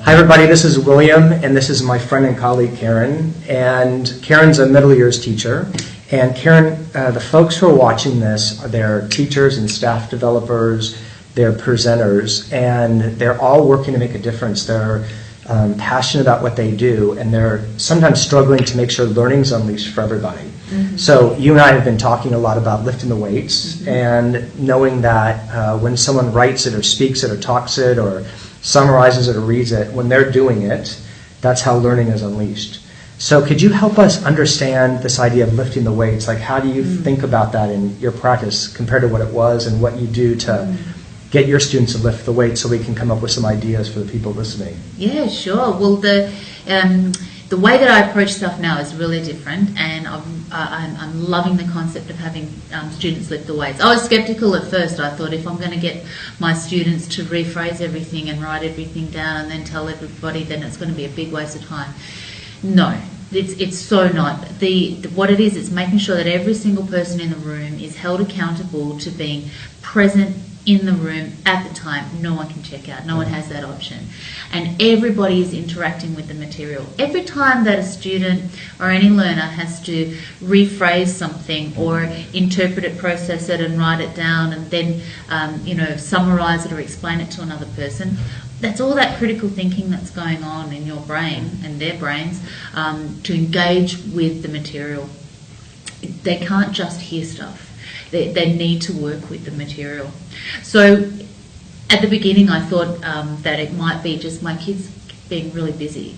Hi everybody, this is William, and this is my friend and colleague Karen. And Karen's a middle years teacher. And Karen, the folks who are watching this, they're teachers and staff developers, they're presenters, and they're all working to make a difference. They're passionate about what they do, and they're sometimes struggling to make sure learning's unleashed for everybody. Mm-hmm. So you and I have been talking a lot about lifting the weights, mm-hmm. and knowing that when someone writes it or speaks it or talks it or summarizes it or reads it, when they're doing it, that's how learning is unleashed. So could you help us understand this idea of lifting the weights? Like, how do you think about that in your practice compared to what it was, and what you do to get your students to lift the weights, so we can come up with some ideas for the people listening? Yeah, sure. Well, the way that I approach stuff now is really different, and I'm loving the concept of having students lift the weights. I was skeptical at first. I thought, if I'm going to get my students to rephrase everything and write everything down and then tell everybody, then it's going to be a big waste of time. No, it's so not. What it is, it's making sure that every single person in the room is held accountable to being present in the room at the time. No one can check out. No one has that option. And everybody is interacting with the material. Every time that a student or any learner has to rephrase something or interpret it, process it, and write it down, and then summarize it or explain it to another person, that's all that critical thinking that's going on in your brain and their brains to engage with the material. They can't just hear stuff. They need to work with the material. So at the beginning I thought that it might be just my kids being really busy.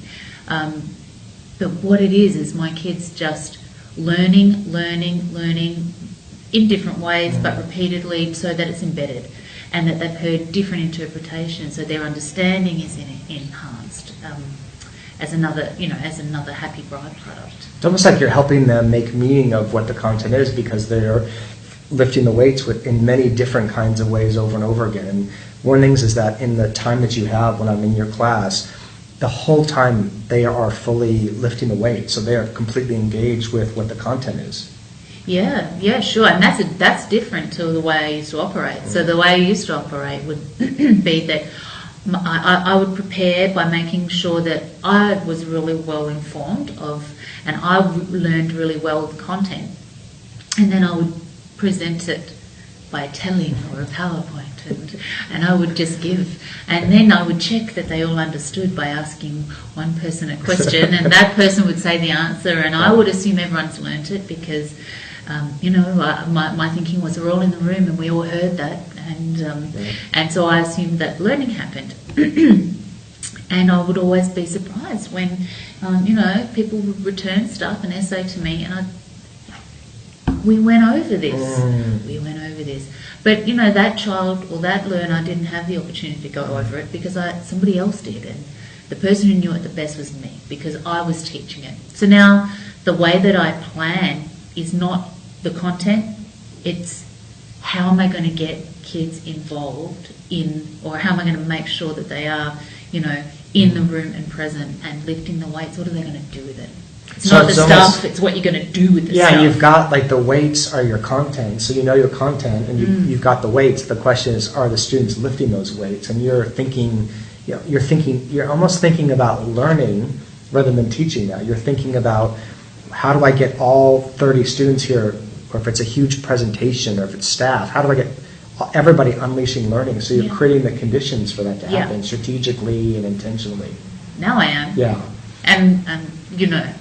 But what it is my kids just learning in different ways, but repeatedly, so that it's embedded and that they've heard different interpretations, so their understanding is enhanced as another happy byproduct. It's almost like you're helping them make meaning of what the content is, because they're lifting the weights in many different kinds of ways over and over again. And one of the things is that in the time that you have when I'm in your class, the whole time they are fully lifting the weight, so they are completely engaged with what the content is. Yeah, sure. And that's different to the way I used to operate. So the way I used to operate would be that I would prepare by making sure that I was really well informed and I learned really well the content, and then I would present it by telling or a PowerPoint, and I would just give, and then I would check that they all understood by asking one person a question, and that person would say the answer, and I would assume everyone's learnt it, because my thinking was we're all in the room and we all heard that, and so I assumed that learning happened. And I would always be surprised when people would return stuff, an essay to me, and we went over this. But that child or that learner didn't have the opportunity to go over it, because somebody else did, and the person who knew it the best was me, because I was teaching it. So now the way that I plan is not the content, it's how am I going to get kids involved or how am I going to make sure that they are in the room and present and lifting the weights. What are they going to do with it? It's not the stuff, it's what you're going to do with the stuff. Yeah, you've got, like, the weights are your content, so you know your content, and you've got the weights. The question is, are the students lifting those weights? And you're almost thinking about learning rather than teaching now. You're thinking about, how do I get all 30 students here, or if it's a huge presentation, or if it's staff, how do I get everybody unleashing learning? So you're creating the conditions for that to happen strategically and intentionally. Now I am. Yeah. And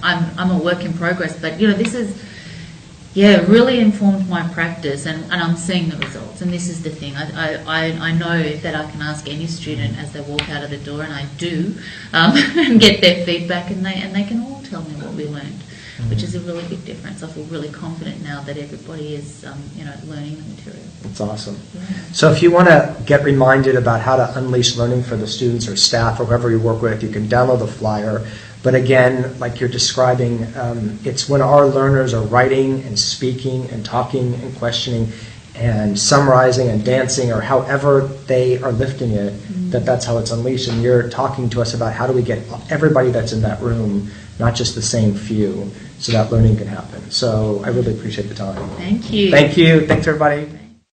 I'm a work in progress, but this is really informed my practice, and I'm seeing the results. And this is the thing, I know that I can ask any student as they walk out of the door, and I do, and get their feedback, and they can all tell me what we learned, which is a really big difference. I feel really confident now that everybody is learning the material. That's awesome. Yeah. So if you want to get reminded about how to unleash learning for the students or staff or whoever you work with, you can download the flyer. But again, like you're describing, it's when our learners are writing and speaking and talking and questioning and summarizing and dancing, or however they are lifting it, that's how it's unleashed. And you're talking to us about how do we get everybody that's in that room, not just the same few, so that learning can happen. So I really appreciate the time. Thank you. Thank you. Thanks, everybody.